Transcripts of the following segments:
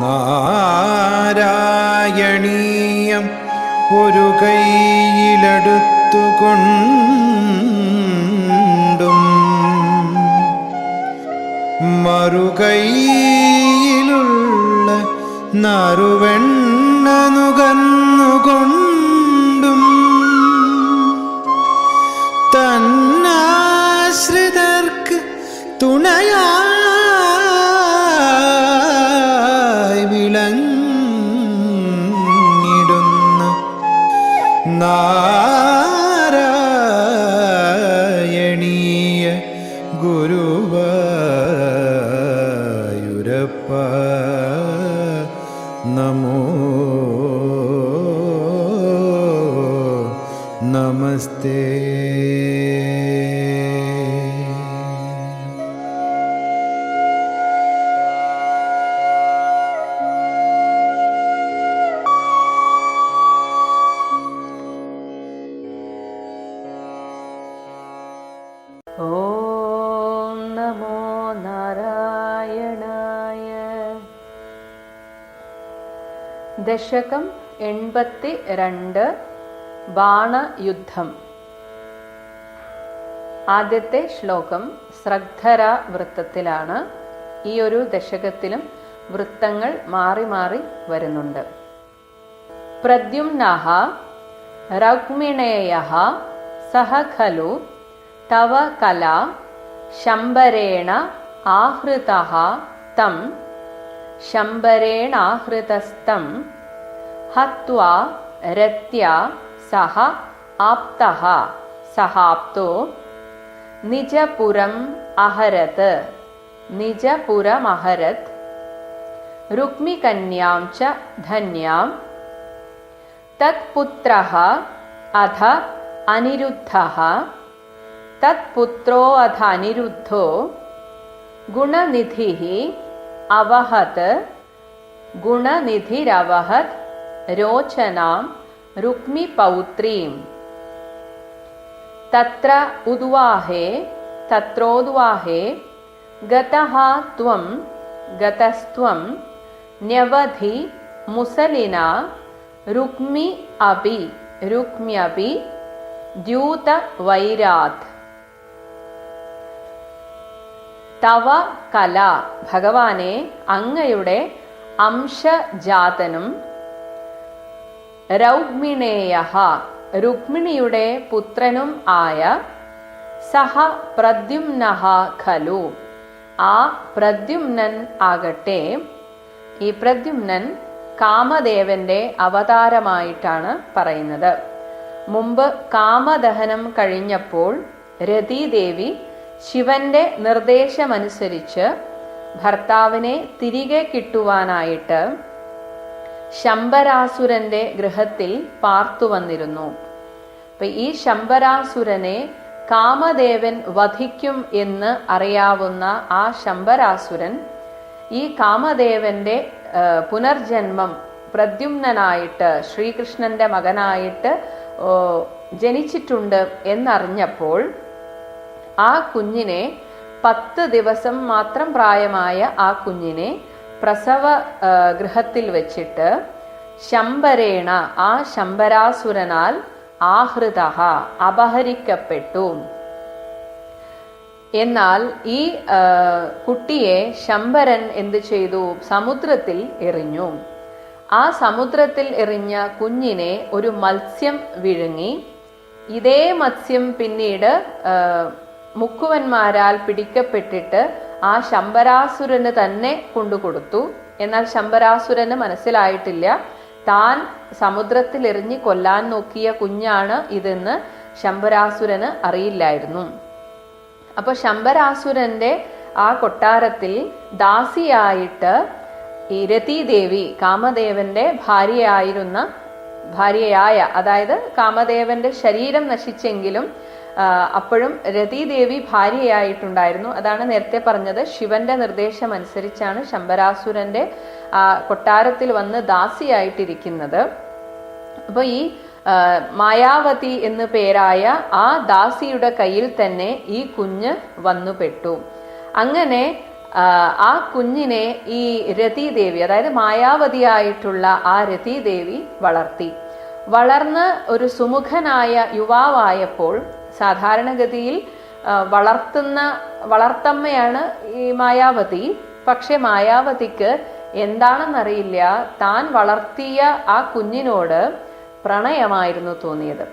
നാരായണീയം ഒരു കൈയിലെടുത്തുകൊണ്ടും മറുകൈയിലുള്ള നറുവെണ്ണ നുകർന്നുകൊണ്ടും തന്നാശ്രിതർക്ക് തുണയായി വിളങ്ങിടുന്ന നാരായണീയ ഗുരുവായൂരപ്പ നമോ നമസ്തേ. ഓം നമോ നാരായണായ. ദശകം 82 ബാണയുദ്ധം. ആദ്യത്തെ ശ്ലോകം സ്രഗ്ധര വൃത്തത്തിലാണ്. ഈ ഒരു ദശകത്തിലും വൃത്തങ്ങൾ മാറി മാറി വരുന്നുണ്ട്. പ്രദ്യുമ്നഃ രഗ്മിണേയഃ സഹ ഖലു തവ കലാ ശംബരേണ ആഹൃതഃ തം ശംബരേണാഹൃതസ്തം ഹത്വാ രത്യാ സഹ ആപ്തഃ സഹാപ്തോ നിജപുരം അഹരത് നിജപുരമഹരത് രുക്മികന്യാം ച ധന്യാം തത്പുത്രഃ അധ അനിരുദ്ധഃ തത്പുത്രോ അധ അനിരുദ്ധോ ഗുണനിധിഃ അവഹത് ഗുണനിധിരവഹത് രോചനാം രുക്മിപൗത്രീം. തത്ര ഉദ്വാഹേ തത്രോദ്വാഹേ ഗതഃ ത്വം ഗതസ്ത്വം ന്യവധി മുസലിനാ രുക്മ്യപി ദ്യൂതവൈരാത്. തവ കല, ഭഗവാനെ അങ്ങയുടെ അംശജാതനും രൗഗ്മിണേയഃ രുക്മിണിയുടെ പുത്രനും ആയ സഹ പ്രദ്യുമ്നഃ ഖലു ആ പ്രദ്യുമ്നൻ ആകട്ടെ. ഈ പ്രദ്യുമ്നൻ കാമദേവന്റെ അവതാരമായിട്ടാണ് പറയുന്നത്. മുമ്പ് കാമദഹനം കഴിഞ്ഞപ്പോൾ രതീദേവി ശിവന്റെ നിർദ്ദേശമനുസരിച്ച് ഭർത്താവിനെ തിരികെ കിട്ടുവാനായിട്ട് ശംബരാസുരന്റെ ഗൃഹത്തിൽ പാർത്തു വന്നിരുന്നു. അപ്പൊ ഈ ശംബരാസുരനെ കാമദേവൻ വധിക്കും എന്ന് അറിയാവുന്ന ആ ശംബരാസുരൻ ഈ കാമദേവന്റെ പുനർജന്മം പ്രദ്യുമ്നനായിട്ട് ശ്രീകൃഷ്ണന്റെ മകനായിട്ട് ജനിച്ചിട്ടുണ്ട് എന്നറിഞ്ഞപ്പോൾ ആ കുഞ്ഞിനെ 10 ദിവസം മാത്രം പ്രായമായ ആ കുഞ്ഞിനെ പ്രസവ ഗൃഹത്തിൽ വെച്ചിട്ട് ശംബരേണ ആ ശംബരാസുരനാൽ ആഹൃതഃ അപഹരിക്കപ്പെട്ടു. എന്നാൽ ഈ കുട്ടിയെ ശംബരൻ എന്ത് ചെയ്തു? സമുദ്രത്തിൽ എറിഞ്ഞു. ആ സമുദ്രത്തിൽ എറിഞ്ഞ കുഞ്ഞിനെ ഒരു മത്സ്യം വിഴുങ്ങി. ഇതേ മത്സ്യം പിന്നീട് മുക്കുവന്മാരാൽ പിടിക്കപ്പെട്ടിട്ട് ആ ശംബരാസുരന് തന്നെ കൊണ്ടുകൊടുത്തു. എന്നാൽ ശംബരാസുരന് മനസ്സിലായിട്ടില്ല താൻ സമുദ്രത്തിൽ എറിഞ്ഞ് കൊല്ലാൻ നോക്കിയ കുഞ്ഞാണ് ഇതെന്ന് ശംബരാസുരന് അറിയില്ലായിരുന്നു. അപ്പൊ ശംബരാസുരന്റെ ആ കൊട്ടാരത്തിൽ ദാസിയായിട്ട് ഈ രതീദേവി കാമദേവന്റെ ഭാര്യയായ അതായത് കാമദേവന്റെ ശരീരം നശിച്ചെങ്കിലും അപ്പോഴും രതീദേവി ഭാര്യയായിട്ടുണ്ടായിരുന്നു. അതാണ് നേരത്തെ പറഞ്ഞത്, ശിവന്റെ നിർദ്ദേശം അനുസരിച്ചാണ് ശംബരാസുരന്റെ കൊട്ടാരത്തിൽ വന്ന് ദാസിയായിട്ടിരിക്കുന്നത്. അപ്പൊ ഈ മായാവതി എന്നു പേരായ ആ ദാസിയുടെ കയ്യിൽ തന്നെ ഈ കുഞ്ഞ് വന്നുപെട്ടു. അങ്ങനെ ആ കുഞ്ഞിനെ ഈ രതീദേവി, അതായത് മായാവതിയായിട്ടുള്ള ആ രതീദേവി വളർന്ന് ഒരു സുമുഖനായ യുവാവായപ്പോൾ, സാധാരണഗതിയിൽ വളർത്തമ്മയാണ് ഈ മായാവതി. പക്ഷെ മായാവതിക്ക് എന്താണെന്നറിയില്ല, താൻ വളർത്തിയ ആ കുഞ്ഞിനോട് പ്രണയമായിരുന്നു തോന്നിയത്.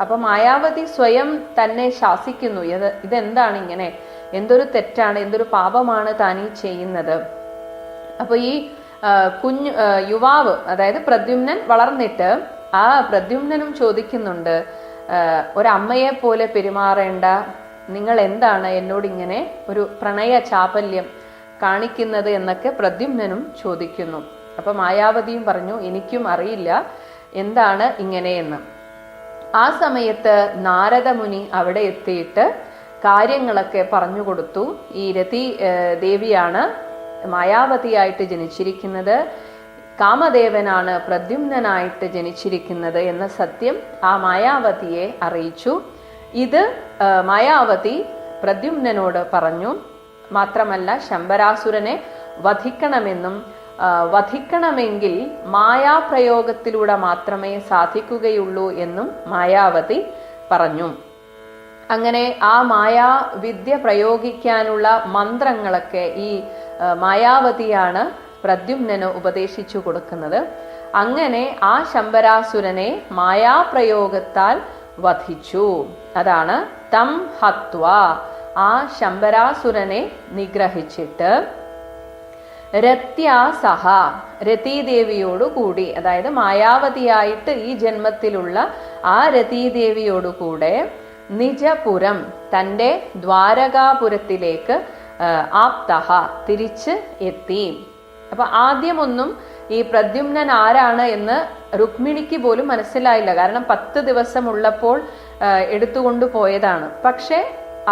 അപ്പൊ മായാവതി സ്വയം തന്നെ ശാസിക്കുന്നു, ഇതെന്താണ് ഇങ്ങനെ, എന്തൊരു തെറ്റാണ്, എന്തൊരു പാപമാണ് താൻ ഈ ചെയ്യുന്നത്. അപ്പൊ ഈ യുവാവ്, അതായത് പ്രദ്യുമ്നൻ വളർന്നിട്ട് ആ പ്രദ്യുമ്നനും ചോദിക്കുന്നുണ്ട്, ഒരമ്മയെ പോലെ പെരുമാറേണ്ട നിങ്ങൾ എന്താണ് എന്നോട് ഇങ്ങനെ ഒരു പ്രണയ ചാപല്യം കാണിക്കുന്നത് എന്നൊക്കെ പ്രദ്യുമ്നനും ചോദിക്കുന്നു. അപ്പൊ മായാവതിയും പറഞ്ഞു, എനിക്കും അറിയില്ല എന്താണ് ഇങ്ങനെയെന്ന്. ആ സമയത്ത് നാരദമുനി അവിടെ എത്തിയിട്ട് കാര്യങ്ങളൊക്കെ പറഞ്ഞു കൊടുത്തു. ഈ രതി ദേവിയാണ് മായാവതിയായിട്ട് ജനിച്ചിരിക്കുന്നത്, കാമദേവനാണ് പ്രദ്യുമ്നനായിട്ട് ജനിച്ചിരിക്കുന്നത് എന്ന സത്യം ആ മായാവതിയെ അറിയിച്ചു. ഇത് മായാവതി പ്രദ്യുമ്നനോട് പറഞ്ഞു. മാത്രമല്ല ശംബരാസുരനെ വധിക്കണമെന്നും വധിക്കണമെങ്കിൽ മായാപ്രയോഗത്തിലൂടെ മാത്രമേ സാധിക്കുകയുള്ളൂ എന്നും മായാവതി പറഞ്ഞു. അങ്ങനെ ആ മായാവിദ്യ പ്രയോഗിക്കാനുള്ള മന്ത്രങ്ങളൊക്കെ ഈ മായാവതിയാണ് പ്രദ്യുമ്നന് ഉപദേശിച്ചു കൊടുക്കുന്നത്. അങ്ങനെ ആ ശംബരാസുരനെ മായാപ്രയോഗത്താൽ വധിച്ചു. അതാണ് തം ഹത്വ, ആ ശംബരാസുരനെ നിഗ്രഹിച്ചിട്ട് രത്യാ സഹ, രതീദേവിയോടുകൂടി, അതായത് മായാവതിയായിട്ട് ഈ ജന്മത്തിലുള്ള ആ രതീദേവിയോടുകൂടെ നിജപുരം, തൻ്റെ ദ്വാരകാപുരത്തിലേക്ക് ആപ്തഹ, തിരിച്ച് എത്തി. അപ്പൊ ആദ്യമൊന്നും ഈ പ്രദ്യുമ്നൻ ആരാണ് എന്ന് രുക്മിണിക്ക് പോലും മനസ്സിലായില്ല. കാരണം 10 ദിവസം ഉള്ളപ്പോൾ എടുത്തുകൊണ്ടു പോയതാണ്. പക്ഷെ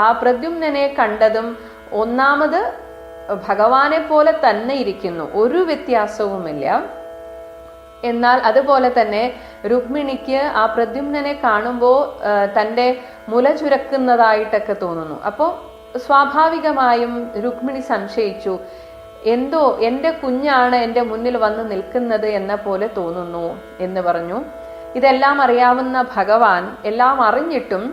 ആ പ്രദ്യുമ്നനെ കണ്ടതും ഒന്നാമത് ഭഗവാനെ പോലെ തന്നെ ഇരിക്കുന്നു, ഒരു വ്യത്യാസവുമില്ല. എന്നാൽ അതുപോലെ തന്നെ രുക്മിണിക്ക് ആ പ്രദ്യുമ്നനെ കാണുമ്പോൾ തൻ്റെ മുല ചുരക്കുന്നതായിട്ടൊക്കെ തോന്നുന്നു. അപ്പോൾ സ്വാഭാവികമായും രുക്മിണി സംശയിച്ചു, എന്തോ എൻ്റെ കുഞ്ഞാണ് എൻ്റെ മുന്നിൽ വന്ന് നിൽക്കുന്നത് എന്ന പോലെ തോന്നുന്നു എന്ന് പറഞ്ഞു. ഇതെല്ലാം അറിയാവുന്ന ഭഗവാൻ എല്ലാം അറിഞ്ഞിട്ടും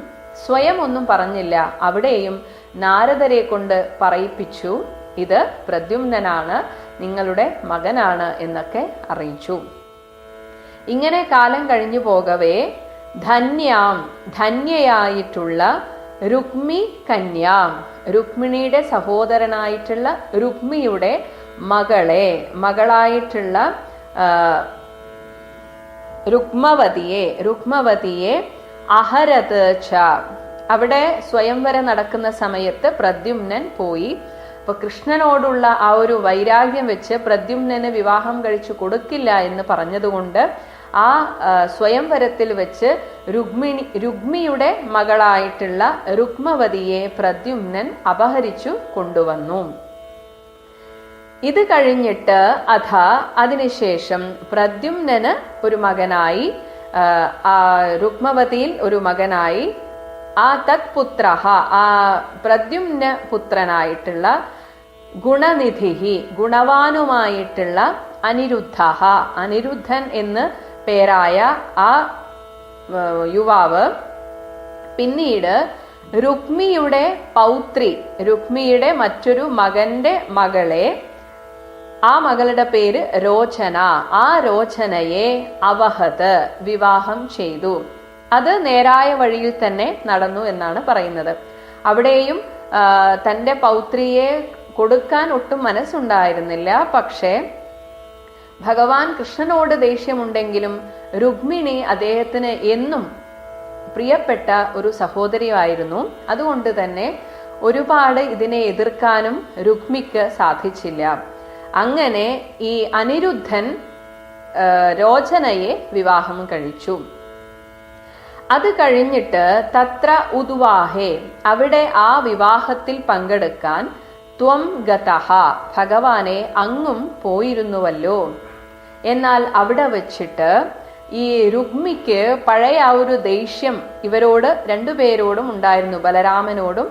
സ്വയം ഒന്നും പറഞ്ഞില്ല. അവിടെയും നാരദരെ കൊണ്ട് പറയിപ്പിച്ചു, ഇത് പ്രദ്യുമ്നനാണ്, നിങ്ങളുടെ മകനാണ് എന്നൊക്കെ അറിയിച്ചു. ഇങ്ങനെ കാലം കഴിഞ്ഞു പോകവേ ധന്യയായിട്ടുള്ള രുക്മി കന്യാം, രുക്മിണിയുടെ സഹോദരനായിട്ടുള്ള രുക്മിയുടെ മകളായിട്ടുള്ള രുക്മവതിയെ അഹരത് ച, അവിടെ സ്വയംവരം നടക്കുന്ന സമയത്ത് പ്രദ്യുമ്നൻ പോയി. അപ്പൊ കൃഷ്ണനോടുള്ള ആ ഒരു വൈരാഗ്യം വെച്ച് പ്രദ്യുമ്നന് വിവാഹം കഴിച്ചു കൊടുക്കില്ല എന്ന് പറഞ്ഞതുകൊണ്ട് ആ സ്വയംവരത്തിൽ വെച്ച് രുക്മിയുടെ മകളായിട്ടുള്ള രുക്മവതിയെ പ്രദ്യുമ്നൻ അപഹരിച്ചു കൊണ്ടുവന്നു. ഇത് കഴിഞ്ഞിട്ട് അതിനുശേഷം പ്രദ്യുമ്നന് ഒരു മകനായി, രുക്മവതിയിൽ ഒരു മകനായി, ആ തത്പുത്ര, ആ പ്രദ്യുമ്ന പുത്രനായിട്ടുള്ള ഗുണനിധി, ഗുണവാനുമായിട്ടുള്ള അനിരുദ്ധൻ എന്ന് പേരായ ആ യുവാവ് പിന്നീട് രുക്മിയുടെ പൗത്രി, രുക്മിയുടെ മറ്റൊരു മകന്റെ മകളെ, ആ മകളുടെ പേര് രോചന, ആ രോചനയെ അവഹത്, വിവാഹം ചെയ്തു. അത് നേരായ വഴിയിൽ തന്നെ നടന്നു എന്നാണ് പറയുന്നത്. അവിടെയും തൻ്റെ പൗത്രിയെ കൊടുക്കാൻ ഒട്ടും മനസ്സുണ്ടായിരുന്നില്ല. പക്ഷേ ഭഗവാൻ കൃഷ്ണനോട് ദേഷ്യമുണ്ടെങ്കിലും രുക്മിണി അദ്ദേഹത്തിന് എന്നും പ്രിയപ്പെട്ട ഒരു സഹോദരിയായിരുന്നു. അതുകൊണ്ട് തന്നെ ഒരുപാട് ഇതിനെ എതിർക്കാനും രുക്മിക്ക് സാധിച്ചില്ല. അങ്ങനെ ഈ അനിരുദ്ധൻ രോചനയെ വിവാഹം കഴിച്ചു. അത് കഴിഞ്ഞിട്ട് തത്ര ഉദ്വാഹേ, അവിടെ ആ വിവാഹത്തിൽ പങ്കെടുക്കാൻ ത്വം ഗതഃ, ഭഗവാനെ അങ്ങും പോയിരുന്നുവല്ലോ. എന്നാൽ അവിടെ വച്ചിട്ട് ഈ രുക്മിക്ക് പഴയ ആ ഒരു ദേഷ്യം ഇവരോട് രണ്ടുപേരോടും ഉണ്ടായിരുന്നു, ബലരാമനോടും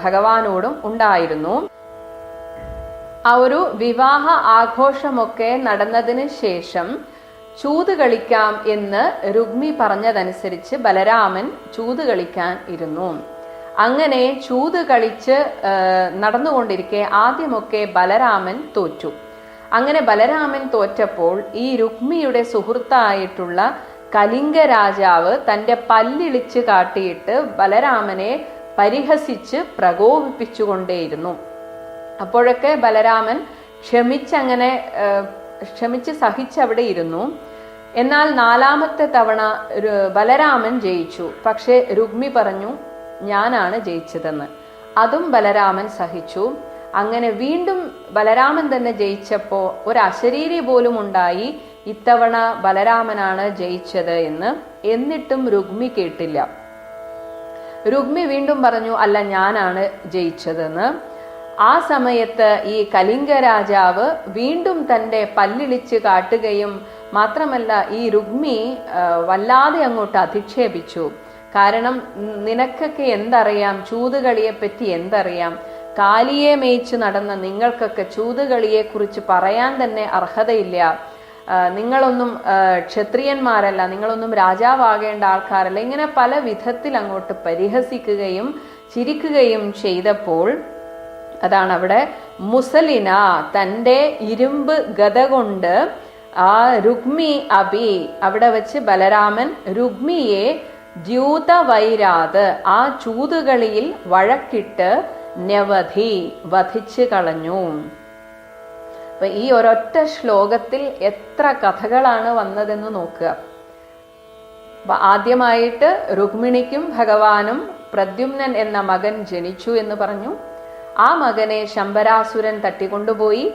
ഭഗവാനോടും ഉണ്ടായിരുന്നു. ആ ഒരു വിവാഹ ആഘോഷമൊക്കെ നടന്നതിന് ശേഷം ചൂത് കളിക്കാം എന്ന് രുക്മി പറഞ്ഞതനുസരിച്ച് ബലരാമൻ ചൂത് കളിക്കാൻ ഇരുന്നു. അങ്ങനെ ചൂത് കളിച്ച് നടന്നുകൊണ്ടിരിക്കെ ആദ്യമൊക്കെ ബലരാമൻ തോറ്റു. അങ്ങനെ ബലരാമൻ തോറ്റപ്പോൾ ഈ രുക്മിയുടെ സുഹൃത്തായിട്ടുള്ള കലിംഗ രാജാവ് തൻ്റെ പല്ലിളിച്ച് കാട്ടിയിട്ട് ബലരാമനെ പരിഹസിച്ച് പ്രകോപിപ്പിച്ചുകൊണ്ടേയിരുന്നു. അപ്പോഴൊക്കെ ബലരാമൻ ക്ഷമിച്ച് സഹിച്ചവിടെ ഇരുന്നു. എന്നാൽ 4-ാമത്തെ തവണ ബലരാമൻ ജയിച്ചു. പക്ഷെ രുക്മി പറഞ്ഞു ഞാനാണ് ജയിച്ചതെന്ന്. അതും ബലരാമൻ സഹിച്ചു. അങ്ങനെ വീണ്ടും ബലരാമൻ തന്നെ ജയിച്ചപ്പോ ഒരു അശരീരി പോലും ഉണ്ടായി ഇത്തവണ ബലരാമനാണ് ജയിച്ചത് എന്ന്. എന്നിട്ടും രുക്മി കേട്ടില്ല. രുക്മി വീണ്ടും പറഞ്ഞു അല്ല ഞാനാണ് ജയിച്ചതെന്ന്. ആ സമയത്ത് ഈ കലിംഗ രാജാവ് വീണ്ടും തൻ്റെ പല്ലിളിച്ച് കാട്ടുകയും മാത്രമല്ല ഈ രുക്മി വല്ലാതെ അങ്ങോട്ട് അധിക്ഷേപിച്ചു. കാരണം നിനക്കൊക്കെ എന്തറിയാം, ചൂതുകളിയെപ്പറ്റി എന്തറിയാം, കാലിയെ മേയിച്ച് നടന്ന നിങ്ങൾക്കൊക്കെ ചൂതുകളിയെ കുറിച്ച് പറയാൻ തന്നെ അർഹതയില്ല, നിങ്ങളൊന്നും ക്ഷത്രിയന്മാരല്ല, നിങ്ങളൊന്നും രാജാവാകേണ്ട ആൾക്കാരല്ല, ഇങ്ങനെ പല വിധത്തിൽ അങ്ങോട്ട് പരിഹസിക്കുകയും ചിരിക്കുകയും ചെയ്തപ്പോൾ അതാണ് അവിടെ മുസലിന തൻ്റെ ഇരുമ്പ് ഗദ കൊണ്ട് ആ രുക്മി അബി അവിടെ വെച്ച് ബലരാമൻ രുക്മിയെ ദ്യൂതവൈരാത് ആ ചൂതുകളിയിൽ വഴക്കിട്ട് നവധി വധിച്ചു കളഞ്ഞു. അപ്പൊ ഈ ഒരൊറ്റ ശ്ലോകത്തിൽ എത്ര കഥകളാണ് വന്നതെന്ന് നോക്കുക. ആദ്യമായിട്ട് രുക്മിണിക്കും ഭഗവാനും പ്രദ്യുമ്നൻ എന്ന മകൻ ജനിച്ചു എന്ന് പറഞ്ഞു. ആ മകനെ ശംബരാസുരൻ തട്ടിക്കൊണ്ടുപോയി.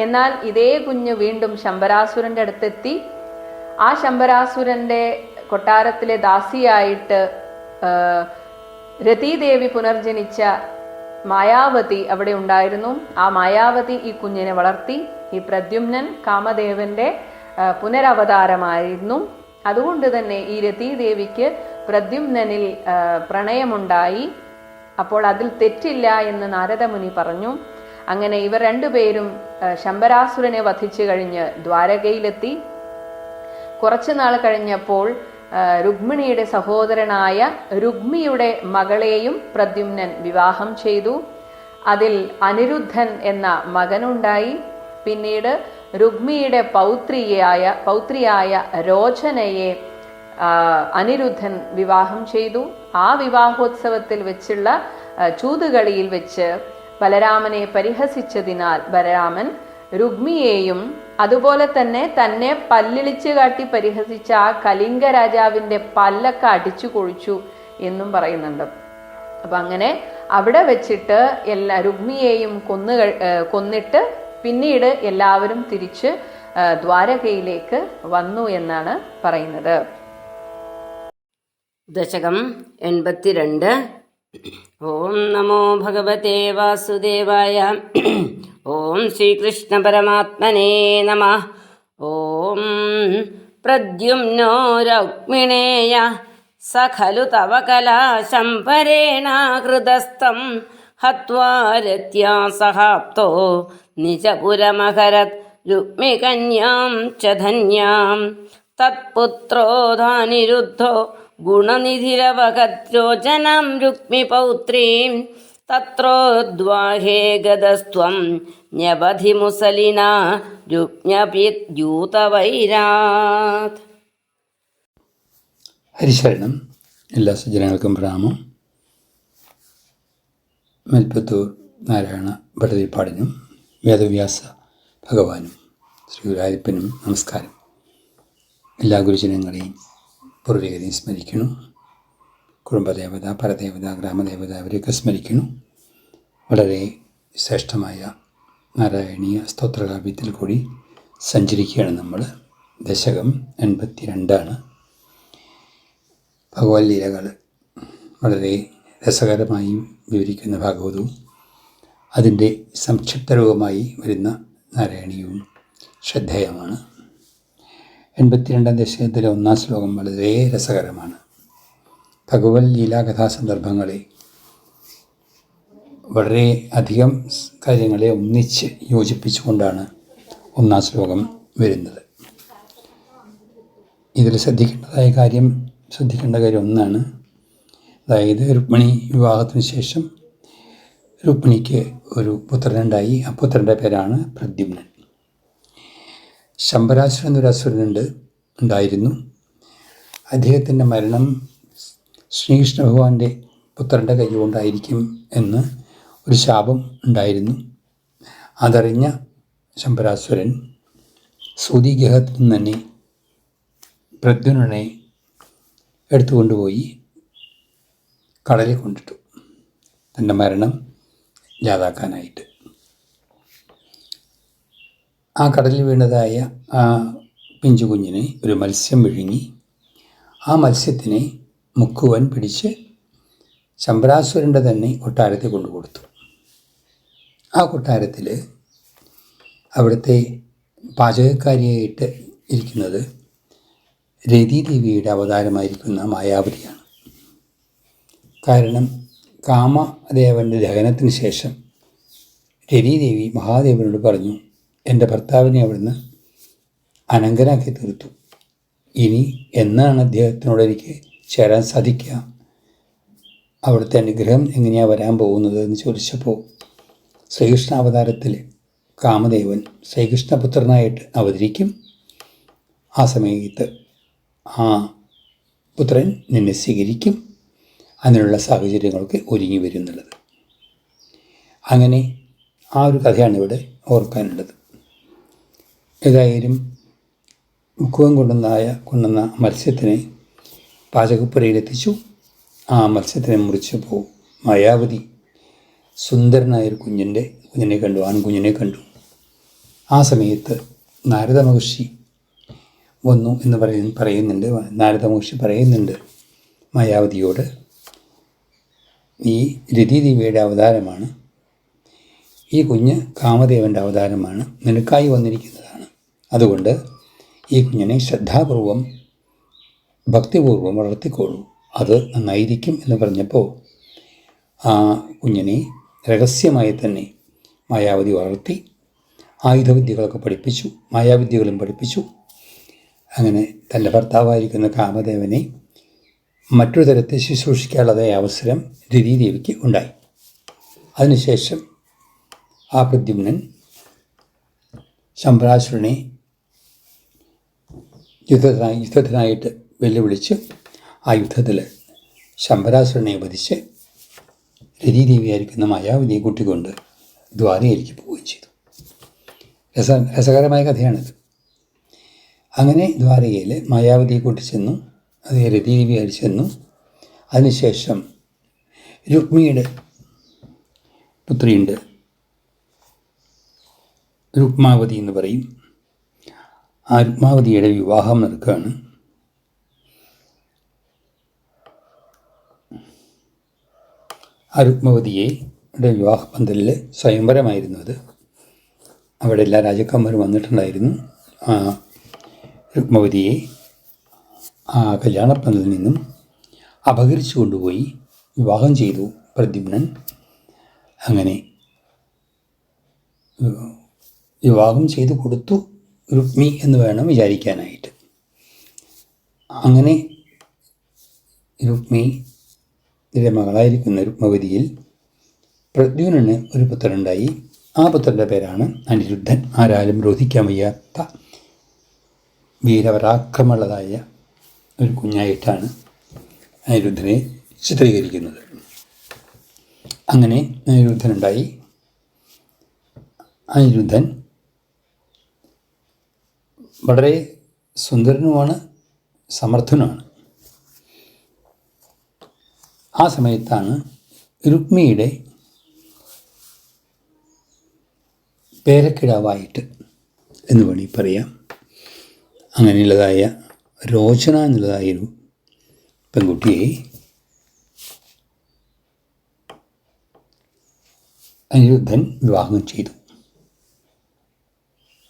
എന്നാൽ ഇതേ കുഞ്ഞ് വീണ്ടും ശംബരാസുരന്റെ അടുത്തെത്തി. ആ ശംബരാസുരന്റെ കൊട്ടാരത്തിലെ ദാസിയായിട്ട് രതീദേവി പുനർജനിച്ച മായാവതി അവിടെ ഉണ്ടായിരുന്നു. ആ മായാവതി ഈ കുഞ്ഞിനെ വളർത്തി. ഈ പ്രദ്യുമ്നൻ കാമദേവന്റെ പുനരവതാരമായിരുന്നു. അതുകൊണ്ട് തന്നെ ഈ രതീദേവിക്ക് പ്രദ്യുമ്നനിൽ പ്രണയമുണ്ടായി. അപ്പോൾ അതിൽ തെറ്റില്ല എന്ന് നാരദമുനി പറഞ്ഞു. അങ്ങനെ ഇവർ രണ്ടുപേരും ശംബരാസുരനെ വധിച്ചു കഴിഞ്ഞ് ദ്വാരകയിലെത്തി. കുറച്ചു നാൾ കഴിഞ്ഞപ്പോൾ രുക്മിണിയുടെ സഹോദരനായ രുക്മിയുടെ മകളെയും പ്രദ്യുമ്നൻ വിവാഹം ചെയ്തു. അതിൽ അനിരുദ്ധൻ എന്ന മകനുണ്ടായി. പിന്നീട് രുക്മിയുടെ പൗത്രിയായ രോചനയെ അനിരുദ്ധൻ വിവാഹം ചെയ്തു. ആ വിവാഹോത്സവത്തിൽ വെച്ചുള്ള ചൂതുകളിയിൽ വെച്ച് ബലരാമനെ പരിഹസിച്ചതിനാൽ ബലരാമൻ രുക്മിയെയും അതുപോലെ തന്നെ പല്ലിളിച്ച് കാട്ടി പരിഹസിച്ച ആ കലിംഗ രാജാവിന്റെ പല്ലൊക്കെ അടിച്ചു കൊഴിച്ചു എന്നും പറയുന്നുണ്ട്. അപ്പൊ അങ്ങനെ അവിടെ വെച്ചിട്ട് രുക്മിയെയും കൊന്നിട്ട് പിന്നീട് എല്ലാവരും തിരിച്ച് ദ്വാരകയിലേക്ക് വന്നു എന്നാണ് പറയുന്നത്. ദശകം 82. ഓം നമോ ഭഗവതേ വാസുദേവായ. ഓം ശ്രീകൃഷ്ണ പരമാത്മനേ നമഃ. ഓം പ്രദ്യുമ്നോ രുക്മിണേയ സ ഖലു തവ കലാശംഭരേണാകൃതസ്ഥം ഹത്വാ രത്യാ സഹാപ്തോ നിജപുരമഹരത് രുക്മികന്യാം ച ധന്യാം തത്പുത്രോധാനിരുദ്ധോ ഗുണനിധിരവകദ്രോചനാം രുക്മിപൗത്രീം തത്രോദ്വാഹേ ഗദസ്ത്വം ന്യവധി മുസലിനാ രുക്മ്യപിദ്യൂതവൈരാത്. ഹരിശരണം. എല്ലാ സജ്ജനങ്ങൾക്കും പ്രണാമം. മേൽപ്പത്തൂർ നാരായണ ഭട്ടതിരിപ്പാടിനും വേദവ്യാസ ഭഗവാനും ശ്രീ ഗുരുവായൂരപ്പനും നമസ്കാരം. എല്ലാ ഗുരുജനങ്ങളെയും പൂർവികരെയും സ്മരിക്കുന്നു. കുടുംബദേവത, പരദേവത, ഗ്രാമദേവത അവരെയൊക്കെ സ്മരിക്കുന്നു. വളരെ ശ്രേഷ്ഠമായ നാരായണീയ സ്തോത്രകാവ്യത്തിൽ കൂടി സഞ്ചരിക്കുകയാണ് നമ്മൾ. ദശകം 82 ഭഗവത് ലീലകൾ വളരെ രസകരമായി വിവരിക്കുന്ന ഭാഗവതവും അതിൻ്റെ സംക്ഷിപ്തരൂപമായി വരുന്ന നാരായണീയവും ശ്രദ്ധേയമാണ്. 82 ദശകത്തിലെ 1-ാം ശ്ലോകം വളരെ രസകരമാണ്. ഭഗവത് ലീലാകഥാസന്ദർഭങ്ങളെ വളരെ അധികം കാര്യങ്ങളെ ഒന്നിച്ച് യോജിപ്പിച്ചുകൊണ്ടാണ് ഒന്നാം ശ്ലോകം വരുന്നത്. ഇതിൽ ശ്രദ്ധിക്കേണ്ട കാര്യം ഒന്നാണ്. അതായത് രുക്മിണി വിവാഹത്തിന് ശേഷം രുക്മിണിക്ക് ഒരു പുത്രനുണ്ടായി. ആ പുത്രൻ്റെ പേരാണ് പ്രദ്യുമ്നൻ. ശംബരാസുരൻ എന്നൊരു ഉണ്ടായിരുന്നു. അദ്ദേഹത്തിൻ്റെ മരണം ശ്രീകൃഷ്ണ ഭഗവാന്റെ പുത്രൻ്റെ കൈകൊണ്ടായിരിക്കും എന്ന് ഒരു ശാപം ഉണ്ടായിരുന്നു. അതറിഞ്ഞ ശംബരാസുരൻ സൂതിഗൃഹത്തിൽ നിന്ന് തന്നെ പ്രദ്യുമ്നനെ എടുത്തുകൊണ്ടുപോയി കടലിൽ കൊണ്ടിട്ടു, തൻ്റെ മരണം ഇല്ലാതാക്കാനായിട്ട്. ആ കടലിൽ വീണതായ ആ പിഞ്ചു കുഞ്ഞിനെ ഒരു മത്സ്യം വിഴുങ്ങി. ആ മത്സ്യത്തിനെ മുക്കുവൻ പിടിച്ച് ശംബരാസുരൻ്റെ തന്നെ കൊട്ടാരത്തിൽ കൊണ്ടുകൊടുത്തു. ആ കൊട്ടാരത്തിൽ അവിടുത്തെ പാചകക്കാരിയായിട്ട് ഇരിക്കുന്നത് രതിദേവിയുടെ അവതാരമായിരിക്കുന്ന മായാവതിയാണ്. കാരണം കാമദേവൻ്റെ ദഹനത്തിന് ശേഷം രതിദേവി മഹാദേവനോട് പറഞ്ഞു, എൻ്റെ ഭർത്താവിനെ അവിടുന്ന് അനങ്കനാക്കി തീർത്തു, ഇനി എന്നാണ് അദ്ദേഹത്തിനോട് എനിക്ക് ചേരാൻ സാധിക്കുക, അവിടുത്തെ അനുഗ്രഹം എങ്ങനെയാണ് വരാൻ പോകുന്നത് എന്ന് ചോദിച്ചപ്പോൾ ശ്രീകൃഷ്ണാവതാരത്തിൽ കാമദേവൻ ശ്രീകൃഷ്ണപുത്രനായിട്ട് അവതരിക്കും. ആ സമയത്ത് ആ പുത്രൻ നിന്നെ സ്വീകരിക്കും, അതിനുള്ള സാഹചര്യങ്ങൾക്ക് ഒരുങ്ങി വരുന്നുള്ളത്. അങ്ങനെ ആ ഒരു കഥയാണ് ഇവിടെ ഓർക്കാനുള്ളത്. ഏതായാലും മുക്കുവൻ കൊണ്ടുവന്ന മത്സ്യത്തിനെ പാചകപ്പുരയിലെത്തിച്ചു. ആ മത്സ്യത്തിനെ മുറിച്ചപ്പോൾ മായാവതി സുന്ദരനായൊരു കുഞ്ഞിനെ കണ്ടു, ആൺകുഞ്ഞിനെ കണ്ടു. ആ സമയത്ത് നാരദ മഹർഷി വന്നു എന്ന് പറയുന്നുണ്ട്. നാരദ മഹർഷി പറയുന്നുണ്ട് മായാവതിയോട്, ഈ രതിദേവിയുടെ അവതാരമാണ്, ഈ കുഞ്ഞ് കാമദേവൻ്റെ അവതാരമാണ്, നിനക്കായി വന്നിരിക്കുന്നതാണ്. അതുകൊണ്ട് ഈ കുഞ്ഞിനെ ശ്രദ്ധാപൂർവം ഭക്തിപൂർവം വളർത്തിക്കോളൂ, അത് നന്നായിരിക്കും എന്ന് പറഞ്ഞപ്പോൾ ആ കുഞ്ഞിനെ രഹസ്യമായി തന്നെ മായാവതി വളർത്തി. ആയുധവിദ്യകളൊക്കെ പഠിപ്പിച്ചു, മായാവിദ്യകളും പഠിപ്പിച്ചു. അങ്ങനെ തൻ്റെ ഭർത്താവായിരിക്കുന്ന കാമദേവനെ മറ്റൊരു തരത്തിൽ ശുശ്രൂഷിക്കാനുള്ളതായ അവസരം രതിദേവിക്ക് ഉണ്ടായി. അതിനുശേഷം ആ പ്രദ്യുമ്നൻ ശംബരാസുരനെ യുദ്ധത്തിനായിട്ട് വെല്ലുവിളിച്ച് ആ യുദ്ധത്തിൽ ശംബരാസുരനെ വധിച്ച് രതിദേവിയായിരിക്കുന്ന മായാവതിയെ കൂട്ടിക്കൊണ്ട് ദ്വാരകയിലേക്ക് പോവുകയും ചെയ്തു. രസകരമായ കഥയാണിത്. അങ്ങനെ ദ്വാരകയിൽ മായാവതിയെ കൂട്ടിച്ചെന്നു, അത് രതിദേവിയായി ചെന്നു. അതിനുശേഷം രുക്മിണിയുടെ പുത്രിയുണ്ട്, രുക്മാവതി എന്ന് പറയും. ആ രുക്മാവതിയുടെ വിവാഹം നടക്കുകയാണ്. ആ രുക്മാവതിയുടെ വിവാഹ പന്തലിൽ സ്വയംവരമായിരുന്നു അത്. അവിടെ എല്ലാ രാജാക്കന്മാരും വന്നിട്ടുണ്ടായിരുന്നു. ആ രുക്മാവതിയെ ആ കല്യാണപ്പന്തലിൽ നിന്നും അപഹരിച്ചു കൊണ്ടുപോയി വിവാഹം ചെയ്തു പ്രദ്യുമ്നൻ. അങ്ങനെ വിവാഹം ചെയ്തു കൊടുത്തു രുക്മി എന്ന് വേണം വിചാരിക്കാനായിട്ട്. അങ്ങനെ രുക്മിയുടെ മകളായിരിക്കുന്ന രുക്മവതിയിൽ പ്രദ്യുമ്നന് ഒരു പുത്രനുണ്ടായി. ആ പുത്രൻ്റെ പേരാണ് അനിരുദ്ധൻ. ആരാലും രോധിക്കാൻ വയ്യാത്ത വീരപരാക്രമമുള്ളതായ ഒരു കുഞ്ഞായിട്ടാണ് അനിരുദ്ധനെ ചിത്രീകരിക്കുന്നത്. അങ്ങനെ അനിരുദ്ധനുണ്ടായി. അനിരുദ്ധൻ വളരെ സുന്ദരനുമാണ്, സമർത്ഥനുമാണ്. ആ സമയത്താണ് രുക്മിയുടെ പേരക്കിടാവായിട്ട് എന്ന് വേണമെങ്കിൽ പറയാം അങ്ങനെയുള്ളതായ രോചന എന്നുള്ളതായൊരു പെൺകുട്ടിയെ അനിരുദ്ധൻ വിവാഹം ചെയ്തു.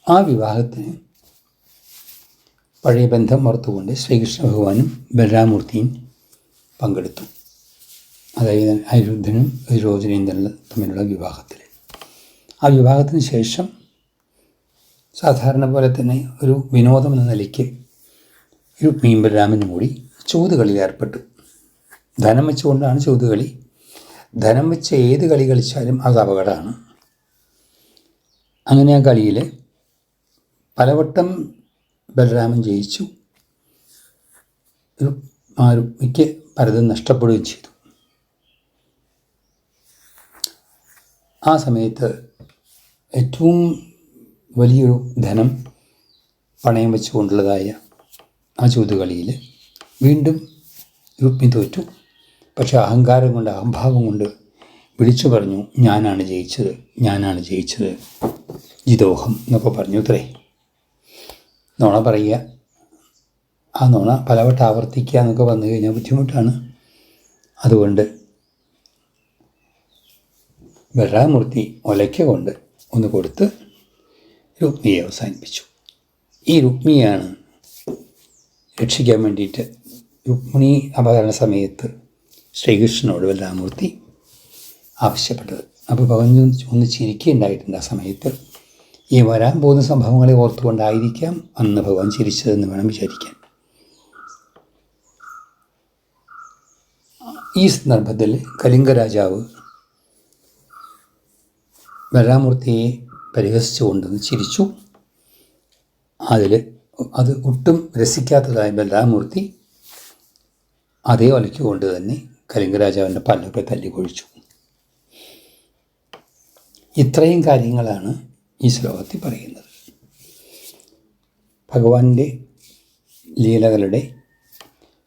ആ വിവാഹത്തിന് പഴയ ബന്ധം ഓർത്തുകൊണ്ട് ശ്രീകൃഷ്ണ ഭഗവാനും ബലരാമൂർത്തിയും പങ്കെടുത്തു. അതായത് അനിരുദ്ധനും രോചനയും തമ്മിലുള്ള വിവാഹത്തിൽ. ആ വിവാഹത്തിന് ശേഷം സാധാരണ പോലെ തന്നെ ഒരു വിനോദം എന്ന നിലയ്ക്ക് രുക്മിയും ബലരാമനും കൂടി ചൂതുകളിൽ ഏർപ്പെട്ടു. ധനം വെച്ചുകൊണ്ടാണ് ചൂതുകളി. ധനം വെച്ച് ഏത് കളി കളിച്ചാലും അത് അപകടമാണ്. അങ്ങനെ ആ കളിയിൽ പലവട്ടം ബലരാമൻ ജയിച്ചു. രുക്മിക്ക് പലതും നഷ്ടപ്പെടുകയും ചെയ്തു. ആ സമയത്ത് ഏറ്റവും വലിയൊരു ധനം പണയം വെച്ചുകൊണ്ടുള്ളതായ ആ ചൂതുകളിയിൽ വീണ്ടും രുക്മി തോറ്റു. പക്ഷെ അഹങ്കാരം കൊണ്ട്, അഹംഭാവം കൊണ്ട് വിളിച്ചു പറഞ്ഞു, ഞാനാണ് ജയിച്ചത്, ഞാനാണ് ജയിച്ചത്, ജിതോഹം എന്നൊക്കെ പറഞ്ഞു. അത്രേ നുണ പറയുക. ആ നുണ പലവട്ടം ആവർത്തിക്കുക എന്നൊക്കെ വന്നു കഴിഞ്ഞാൽ ബുദ്ധിമുട്ടാണ്. അതുകൊണ്ട് ബലരാമൂർത്തി ഒലയ്ക്ക കൊണ്ട് ഒന്ന് കൊടുത്ത് രുക്മിയെ അവസാനിപ്പിച്ചു. ഈ രുക്മിയാണ് രക്ഷിക്കാൻ വേണ്ടിയിട്ട് രുക്മിണി അപഹരണ സമയത്ത് ശ്രീകൃഷ്ണനോട് ബലരാമൂർത്തി ആവശ്യപ്പെട്ടത്. അപ്പോൾ ഭഗവാൻ ഒന്ന് ചിരിക്കുകയുണ്ടായിട്ടുണ്ട്. ആ സമയത്ത് ഈ വരാൻ പോകുന്ന സംഭവങ്ങളെ ഓർത്തുകൊണ്ടായിരിക്കാം അന്ന് ഭഗവാൻ ചിരിച്ചതെന്ന് വേണം വിചാരിക്കാൻ. ഈ സന്ദർഭത്തിൽ കലിംഗ രാജാവ് ബലരാമൂർത്തിയെ പരിഹസിച്ചുകൊണ്ടെന്ന് ചിരിച്ചു. അത് ഒട്ടും രസിക്കാത്തതായ ബലരാമൂർത്തി അതേ ഒലയ്ക്കുകൊണ്ട് തന്നെ കലിംഗരാജാവിൻ്റെ പല്ലൊക്കെ തല്ലിക്കൊഴിച്ചു. ഇത്രയും കാര്യങ്ങളാണ് ഈ ശ്ലോകത്തിൽ പറയുന്നത്. ഭഗവാന്റെ ലീലകളുടെ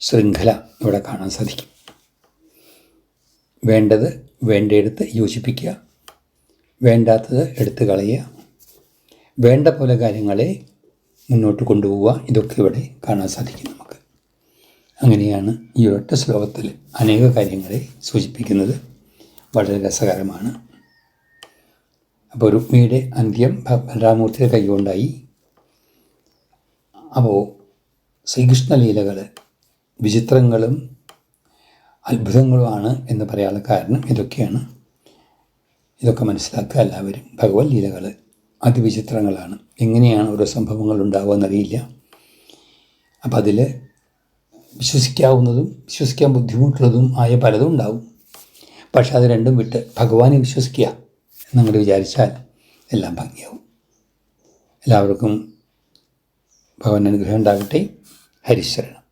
ശൃംഖല ഇവിടെ കാണാൻ സാധിക്കും. വേണ്ടത് വേണ്ടയിടത്ത് യോജിപ്പിക്കുക, വേണ്ടാത്തത് എടുത്തു കളയുക, വേണ്ട പോലെ കാര്യങ്ങളെ മുന്നോട്ട് കൊണ്ടുപോവുക. ഇതൊക്കെ ഇവിടെ കാണാൻ സാധിക്കും നമുക്ക്. അങ്ങനെയാണ് ഈ ഒരൊറ്റ ശ്ലോകത്തിൽ അനേക കാര്യങ്ങളെ സൂചിപ്പിക്കുന്നത്. വളരെ രസകരമാണ്. അപ്പോൾ രുക്മിയുടെ അന്ത്യം ബലരാമൂർത്തിയുടെ കൈകൊണ്ടായി. അപ്പോൾ ശ്രീകൃഷ്ണലീലകൾ വിചിത്രങ്ങളും അത്ഭുതങ്ങളുമാണ് എന്ന് പറയാനുള്ള കാരണം ഇതൊക്കെയാണ്. ഇതൊക്കെ മനസ്സിലാക്കുക എല്ലാവരും. ഭഗവത് ലീലകൾ അതിവിചിത്രങ്ങളാണ്. എങ്ങനെയാണ് ഓരോ സംഭവങ്ങൾ ഉണ്ടാവുക എന്നറിയില്ല. അപ്പം അതിൽ വിശ്വസിക്കാവുന്നതും വിശ്വസിക്കാൻ ബുദ്ധിമുട്ടുള്ളതും ആയ പലതും ഉണ്ടാവും. പക്ഷെ അത് രണ്ടും വിട്ട് ഭഗവാനെ വിശ്വസിക്കുക എന്നങ്ങോട്ട് വിചാരിച്ചാൽ എല്ലാം ഭംഗിയാവും. എല്ലാവർക്കും ഭഗവാൻ അനുഗ്രഹം ഉണ്ടാകട്ടെ. ഹരിശരണം.